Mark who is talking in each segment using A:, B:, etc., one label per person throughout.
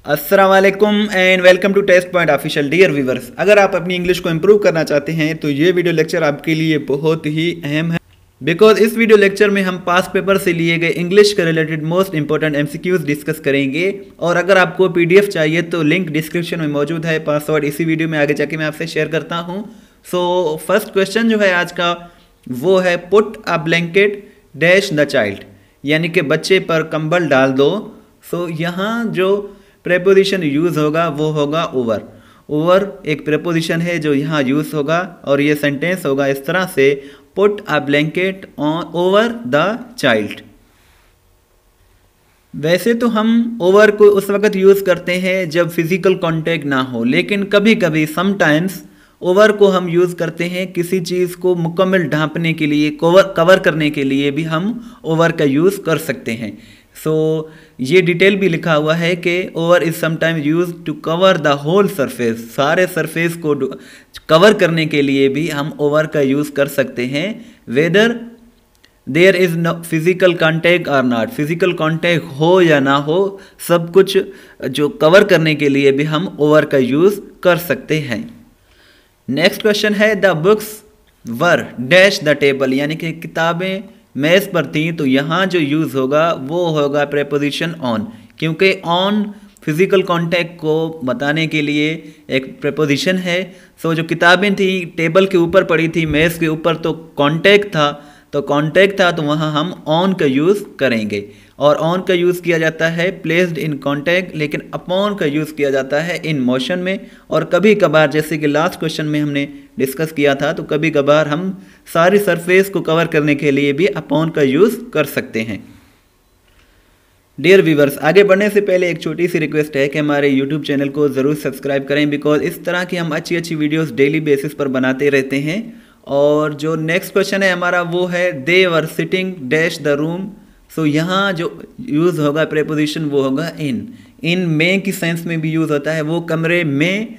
A: अस्सलाम वालेकुम and welcome to test point official. Dear viewers, अगर आप अपनी इंग्लिश को इंप्रूव करना चाहते हैं तो ये वीडियो लेक्चर आपके लिए बहुत ही अहम है, बिकॉज इस वीडियो लेक्चर में हम पास्ट पेपर से लिए गए इंग्लिश के related most important MCQs discuss करेंगे। और अगर आपको पीडीएफ चाहिए तो लिंक डिस्क्रिप्शन में मौजूद है। पासवर्ड इसी वीडियो में आगे जाके मैं आपसे शेयर करता हूँ। सो फर्स्ट क्वेश्चन जो है आज का वो है put a blanket dash the child, यानी कि बच्चे पर कंबल डाल दो। सो यहाँ जो प्रेपोजिशन यूज होगा वो होगा ओवर। ओवर एक प्रेपोजिशन है जो यहाँ यूज होगा और ये सेंटेंस होगा इस तरह से, put a blanket on over the child. वैसे तो हम ओवर को उस वक्त यूज करते हैं जब फिजिकल कांटेक्ट ना हो, लेकिन कभी कभी समटाइम्स ओवर को हम यूज करते हैं किसी चीज को मुकम्मल ढांपने के लिए, कवर करने के लिए भी हम ओवर का यूज कर सकते हैं। सो ये डिटेल भी लिखा हुआ है कि over is sometimes use to cover the whole surface. सारे सरफेस को कवर करने के लिए भी हम ओवर का यूज कर सकते हैं, whether there is no physical contact और नॉट। फिजिकल कॉन्टैक्ट हो या ना हो, सब कुछ जो कवर करने के लिए भी हम ओवर का यूज कर सकते हैं। नेक्स्ट क्वेश्चन है the books were dash the table, यानी कि किताबें मेज पर थी, तो यहाँ जो यूज होगा वो होगा प्रेपोजिशन ऑन, क्योंकि ऑन फिजिकल कांटेक्ट को बताने के लिए एक प्रेपोजिशन है। सो जो किताबें थी टेबल के ऊपर पड़ी थी, मेज के ऊपर, तो कांटेक्ट था, तो वहाँ हम ऑन का यूज़ करेंगे। और ऑन का यूज़ किया जाता है प्लेस्ड इन कांटेक्ट, लेकिन अपॉन का यूज़ किया जाता है इन मोशन में। और कभी कभार, जैसे कि लास्ट क्वेश्चन में हमने डिस्कस किया था, तो कभी कभार हम सारी सरफेस को कवर करने के लिए भी अपॉन का यूज़ कर सकते हैं। डियर व्यूवर्स, आगे बढ़ने से पहले एक छोटी सी रिक्वेस्ट है कि हमारे यूट्यूब चैनल को ज़रूर सब्सक्राइब करें, बिकॉज इस तरह की हम अच्छी अच्छी वीडियोस डेली बेसिस पर बनाते रहते हैं। और जो नेक्स्ट क्वेश्चन है हमारा वो है they were sitting dash the room. So यहाँ जो यूज़ होगा प्रेपोजिशन वो होगा इन में की सेंस में भी यूज़ होता है, वो कमरे में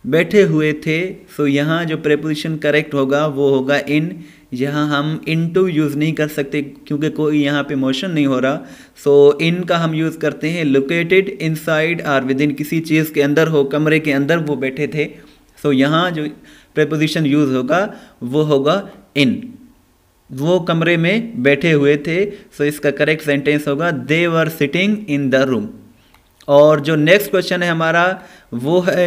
A: बैठे हुए थे। सो यहाँ जो प्रेपोजिशन करेक्ट होगा वो होगा इन। यहाँ हम इनटू यूज़ नहीं कर सकते क्योंकि कोई यहाँ पे मोशन नहीं हो रहा। सो इन का हम यूज़ करते हैं लोकेटेड इनसाइड और विद इन, किसी चीज़ के अंदर हो, कमरे के अंदर वो बैठे थे। सो यहाँ जो प्रेपोजिशन यूज़ होगा वो होगा इन, वो कमरे में बैठे हुए थे। सो इसका करेक्ट सेंटेंस होगा they were sitting in the room. और जो नेक्स्ट क्वेश्चन है हमारा वो है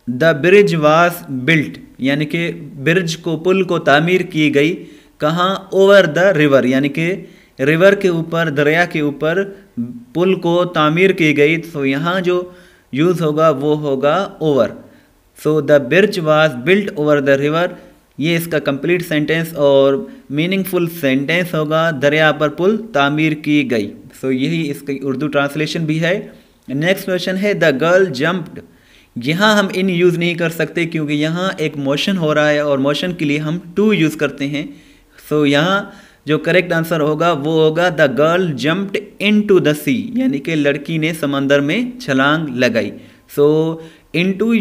A: द ब्रिज वाज बिल्ट, यानी कि ब्रिज को, पुल को तामीर की गई कहाँ, ओवर द रिवर, यानी कि रिवर के ऊपर, दरिया के ऊपर पुल को तामीर की गई। तो यहाँ जो यूज़ होगा वो होगा over. So the bridge was built over the river, ये इसका कंप्लीट सेंटेंस और मीनिंगफुल सेंटेंस होगा, दरिया पर पुल तामीर की गई। सो यही इसकी उर्दू ट्रांसलेशन भी है। नेक्स्ट क्वेश्चन है द गर्ल जंप्ड। यहाँ हम इन यूज़ नहीं कर सकते क्योंकि यहाँ एक मोशन हो रहा है और मोशन के लिए हम टू यूज़ करते हैं। सो यहाँ जो करेक्ट आंसर होगा वो होगा the girl jumped into the sea, यानी कि लड़की ने समंदर में छलांग लगाई। सो इनटू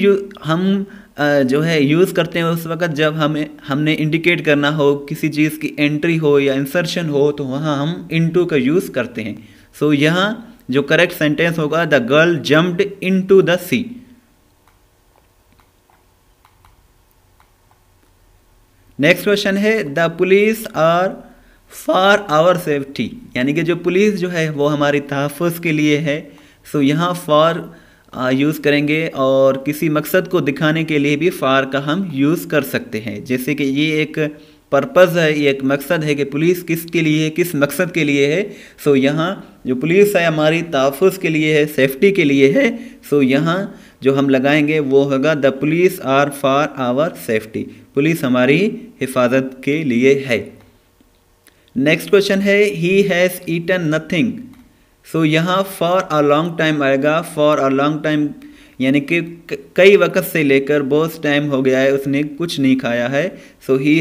A: हम जो है यूज़ करते हैं उस वक़्त जब हमने इंडिकेट करना हो किसी चीज़ की एंट्री हो या इंसर्शन हो, तो वहाँ हम इनटू का यूज़ करते हैं। सो यहाँ जो करेक्ट सेंटेंस होगा the girl jumped into the sea. Next question है the police are for our safety, यानी कि जो पुलिस जो है वो हमारी तहफ़्फ़ुज़ के लिए है। सो यहाँ फॉर यूज़ करेंगे और किसी मकसद को दिखाने के लिए भी फॉर का हम यूज़ कर सकते हैं। जैसे कि ये एक पर्पज़ है, ये एक मकसद है कि पुलिस किसके लिए है, किस मकसद के लिए है। सो यहाँ जो पुलिस है हमारी तहफ़्फ़ुज़ के लिए है, सेफ्टी के लिए है। सो यहाँ जो हम लगाएंगे वो होगा the police are for our safety, police हमारी हिफाजत के लिए है। नेक्स्ट क्वेश्चन है he has eaten nothing. So यहाँ फॉर अ लॉन्ग टाइम आएगा। फॉर अ लॉन्ग टाइम यानी कि कई वक्त से लेकर बहुत टाइम हो गया है उसने कुछ नहीं खाया है। So he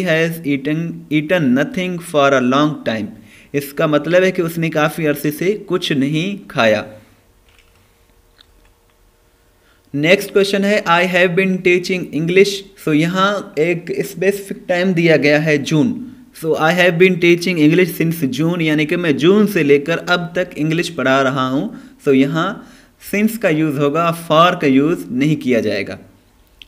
A: has eaten nothing for a long time, इसका मतलब है कि उसने काफ़ी अरसे से कुछ नहीं खाया। नेक्स्ट क्वेश्चन है I have been teaching English. So यहाँ एक स्पेसिफिक टाइम दिया गया है जून। So I have been teaching English since June, यानी कि मैं जून से लेकर अब तक इंग्लिश पढ़ा रहा हूँ। सो यहाँ सिंस का यूज़ होगा, फॉर का यूज़ नहीं किया जाएगा।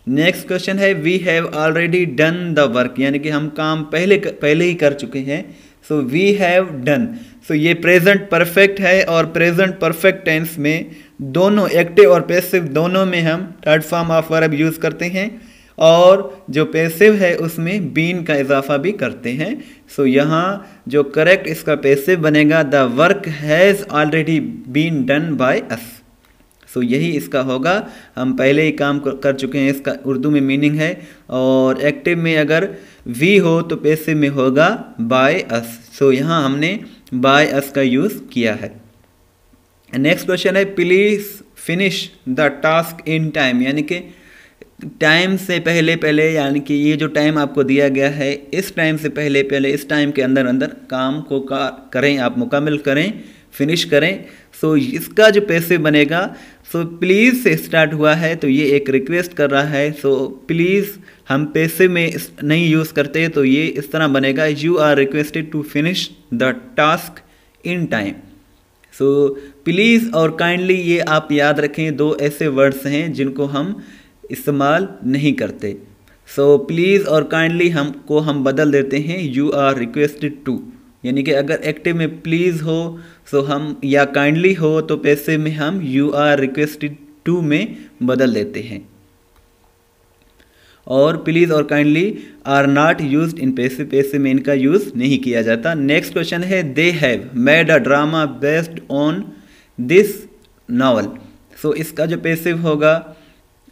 A: नेक्स्ट क्वेश्चन है we have already done the work, यानी कि हम काम पहले ही कर चुके हैं। So we have done, so ये प्रेजेंट परफेक्ट है और प्रेजेंट परफेक्ट टेंस में दोनों एक्टिव और पैसिव दोनों में हम third form of verb use करते हैं और जो पैसिव है उसमें बीन का इजाफा भी करते हैं। सो यहाँ जो करेक्ट इसका पैसिव बनेगा the work has already been done by us. So यही इसका होगा, हम पहले ही काम कर चुके हैं, इसका उर्दू में मीनिंग है। और एक्टिव में अगर वी हो तो पैसिव में होगा बाय अस। सो यहाँ हमने बाय अस का यूज़ किया है। नेक्स्ट क्वेश्चन है please finish the task in time, यानी कि टाइम से पहले यानी कि ये जो टाइम आपको दिया गया है इस टाइम से पहले इस टाइम के अंदर काम को करें, आप मुकम्मल करें, फिनिश करें। सो इसका जो पैसिव बनेगा, सो प्लीज़ से स्टार्ट हुआ है तो ये एक रिक्वेस्ट कर रहा है। सो प्लीज़ हम पैसिव में नहीं यूज़ करते तो ये इस तरह बनेगा you are requested to finish the task in time. So please और काइंडली ये आप याद रखें, दो ऐसे वर्ड्स हैं जिनको हम इस्तेमाल नहीं करते। सो प्लीज़ और काइंडली हम बदल देते हैं यू आर रिक्वेस्टेड टू, यानी कि अगर एक्टिव में प्लीज़ हो सो हम या काइंडली हो तो पैसिव में हम यू आर रिक्वेस्टेड टू में बदल देते हैं। और प्लीज़ और kindly are not used in passive, passive में इनका यूज़ नहीं किया जाता। नेक्स्ट क्वेश्चन है they have made a drama based on this novel. So इसका जो पैसिव होगा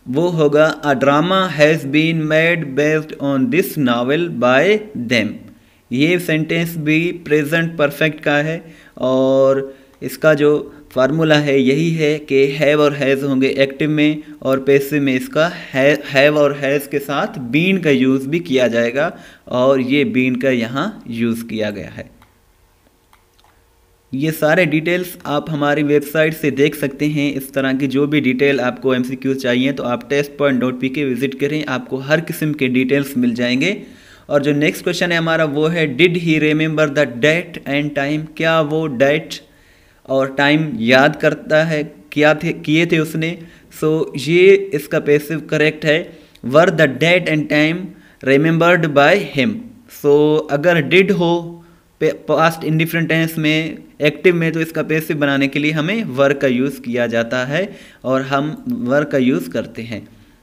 A: वो होगा a drama has been made based on this novel by them. ये सेंटेंस भी प्रेजेंट परफेक्ट का है और इसका जो फार्मूला है यही है कि हैव और हैज़ होंगे एक्टिव में और पैसिव में इसका हैव और हैज़ के साथ बीन का यूज़ भी किया जाएगा और ये बीन का यहाँ यूज़ किया गया है। ये सारे डिटेल्स आप हमारी वेबसाइट से देख सकते हैं। इस तरह की जो भी डिटेल आपको MCQ चाहिए तो आप testpoint.pk विज़िट करें, आपको हर किस्म के डिटेल्स मिल जाएंगे। और जो नेक्स्ट क्वेश्चन है हमारा वो है did he remember the date and time, क्या वो डेट और टाइम याद करता है, किए थे उसने। सो ये इसका पैसिव करेक्ट है, were the date and time remembered by him. So अगर डिड हो पास्ट इंडिफरेंट टेंस में एक्टिव में तो इसका पैसिव बनाने के लिए हमें वर का यूज़ किया जाता है और हम वर का यूज़ करते हैं।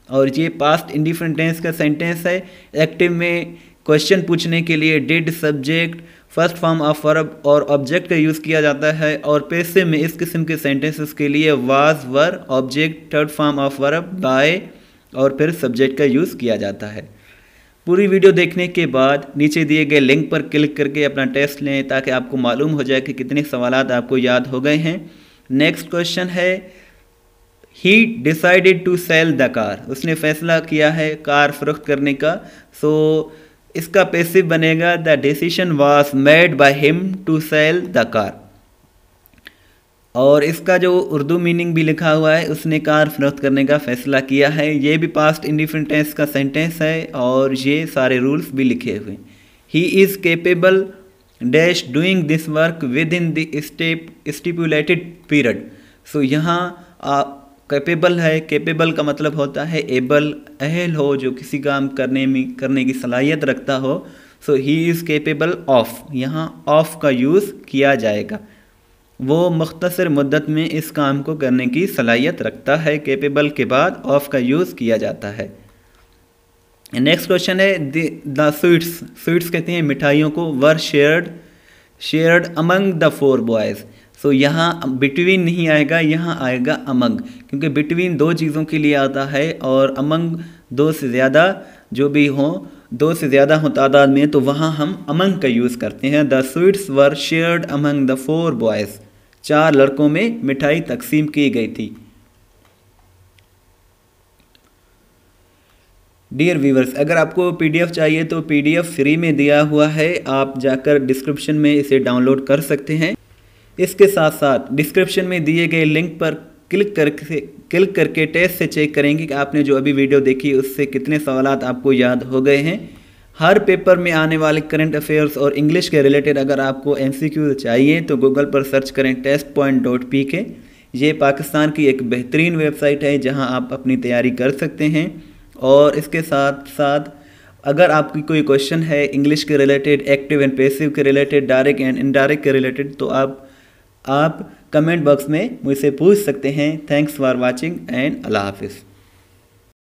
A: और ये पास्ट इंडिफरेंट टेंस का सेंटेंस है। एक्टिव में क्वेश्चन पूछने के लिए did subject first form of verb और ऑब्जेक्ट का यूज़ किया जाता है और पैसिव में इस किस्म के सेंटेंसेस के लिए was were object third form of verb bye और फिर सब्जेक्ट का यूज़ किया जाता है। पूरी वीडियो देखने के बाद नीचे दिए गए लिंक पर क्लिक करके अपना टेस्ट लें ताकि आपको मालूम हो जाए कि कितने सवालात आपको याद हो गए हैं। नेक्स्ट क्वेश्चन है he decided to sell the car, उसने फैसला किया है कार फरोख्त करने का। सो इसका पैसिव बनेगा the decision was made by him to sell the car. और इसका जो उर्दू मीनिंग भी लिखा हुआ है, उसने कार फरोख्त करने का फैसला किया है। ये भी पास्ट इंडिफरेंट टेंस का सेंटेंस है और ये सारे रूल्स भी लिखे हुए। He is capable dash doing this work within the stipulated period. So यहाँ कैपेबल है, कैपेबल का मतलब होता है एबल, अहल हो, जो किसी काम करने की सलाहियत रखता हो। सो ही इज़ केपेबल ऑफ, यहाँ ऑफ का यूज़ किया जाएगा, वो मुख्तसर मुद्दत में इस काम को करने की सलाहियत रखता है। कैपेबल के बाद ऑफ का यूज़ किया जाता है। नेक्स्ट क्वेश्चन है द स्वीट्स कहते हैं मिठाइयों को, were shared among the four boys. So यहाँ बिटवीन नहीं आएगा, यहाँ आएगा अमंग, क्योंकि बिटवीन दो चीज़ों के लिए आता है और अमंग दो से ज़्यादा जो भी हों, दो से ज़्यादा हो तादाद में, तो वहाँ हम अमंग का यूज़ करते हैं। The sweets were shared among the four boys, 4 लड़कों में मिठाई तकसीम की गई थी। डियर व्यूवर्स, अगर आपको PDF चाहिए तो PDF फ्री में दिया हुआ है, आप जाकर डिस्क्रिप्शन में इसे डाउनलोड कर सकते हैं। इसके साथ साथ डिस्क्रिप्शन में दिए गए लिंक पर क्लिक करके टेस्ट से चेक करेंगे कि आपने जो अभी वीडियो देखी उससे कितने सवालात आपको याद हो गए हैं। हर पेपर में आने वाले करंट अफेयर्स और इंग्लिश के रिलेटेड अगर आपको MCQ चाहिए तो गूगल पर सर्च करें testpoint.pk। ये पाकिस्तान की एक बेहतरीन वेबसाइट है जहां आप अपनी तैयारी कर सकते हैं। और इसके साथ साथ अगर आपकी कोई क्वेश्चन है इंग्लिश के रिलेटेड, एक्टिव एंड पैसिव के रिलेटेड, डायरेक्ट एंड इनडायरेक्ट के रिलेटेड, तो आप कमेंट बॉक्स में मुझसे पूछ सकते हैं। थैंक्स फॉर वाचिंग एंड अल्लाह हाफिज़।